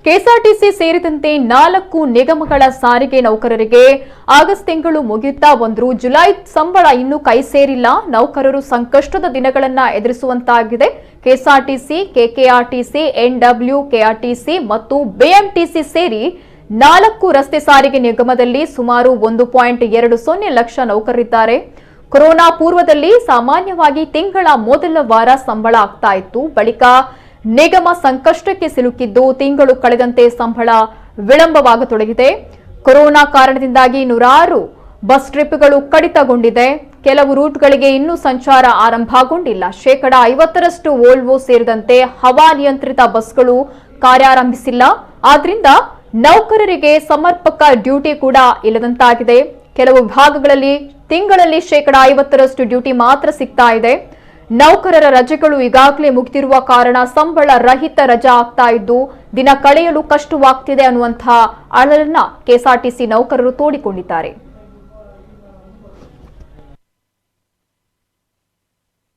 KSRTC ಸೇರಿದಂತೆ 4 ನಿಗಮಗಳ ಸಾರಿಗೆ ನೌಕರರಿಗೆ ಆಗಸ್ಟ್ ತಿಂಗಳು ಮುಗಿಯುತ್ತಾ ಬಂದರೂ ಜುಲೈ ಸಂಬಳ ಇನ್ನೂ ಕೈ ಸೇರಿಲ್ಲ. ನೌಕರರು ಸಂಕಷ್ಟದ ದಿನಗಳನ್ನು ಎದುರಿಸುವಂತಾಗಿದೆ. ಕೆಎಸ್ಆರ್ಟಿಸಿ, ಕೆಕೆಆರ್ಟಿಸಿ, ಎನ್ಡಬ್ಲ್ಯೂಕೆಆರ್ಟಿಸಿ ಮತ್ತು ಬಿಎಂಟಿಸಿ ಸೇರಿ 4 ರಸ್ತೆ ಸಾರಿಗೆ ನಿಗಮದಲ್ಲಿ ಸುಮಾರು 1.20 ಲಕ್ಷ ನೌಕರರಿದ್ದಾರೆ. ಕೊರೋನಾ ಪೂರ್ವದಲ್ಲಿ ಸಾಮಾನ್ಯವಾಗಿ ತಿಂಗಳ ಮೊದಲ ವಾರ ಸಂಬಳ ಆಗ್ತಾ ಇತ್ತು. ಬಳಿಕ ನಿಗಮ ಸಂಕಷ್ಟಕ್ಕೆ ಸಿಲುಕಿದ್ದು ತಿಂಗಳು ಕಳೆದಂತೆ ಸಂಬಳ ವಿಳಂಬವಾಗತೊಡಗಿದೆ. ಕೊರೋನಾ ಕಾರಣದಿಂದಾಗಿ ನೂರಾರು ಬಸ್ ಟ್ರಿಪ್ಗಳು ಕಡಿತಗೊಂಡಿದೆ. ಕೆಲವು ರೂಟ್ಗಳಿಗೆ ಇನ್ನೂ ಸಂಚಾರ ಆರಂಭಗೊಂಡಿಲ್ಲ. 50% ವೋಲ್ವೋ ಸೇರಿದಂತೆ ಹವಾನಿಯಂತ್ರಿತ ಬಸ್ಗಳು ಕಾರ್ಯಾರಂಭಿಸಿಲ್ಲ. ಆದ್ರಿಂದ ನೌಕರರಿಗೆ ಸಮರ್ಪಕ ಡ್ಯೂಟಿ ಕೂಡ ಇಲ್ಲದಂತಾಗಿದೆ. ಕೆಲವು ವಿಭಾಗಗಳಲ್ಲಿ ತಿಂಗಳಲ್ಲಿ 50% ಡ್ಯೂಟಿ ಮಾತ್ರ ಸಿಗ್ತಾ ಇದೆ. ನೌಕರರ ರಜೆಗಳು ಈಗಾಗಲೇ ಮುಗಿದಿರುವ ಕಾರಣ ಸಂಬಳ ರಹಿತ ರಜಾ ಆಗ್ತಾ ಇದ್ದು ದಿನ ಕಳೆಯಲು ಕಷ್ಟವಾಗ್ತಿದೆ ಅನ್ನುವಂತಹ ಅಳಲನ ಕೆಎಸ್ಆರ್ಟಿಸಿ ನೌಕರರು ತೋಡಿಕೊಂಡಿದ್ದಾರೆ.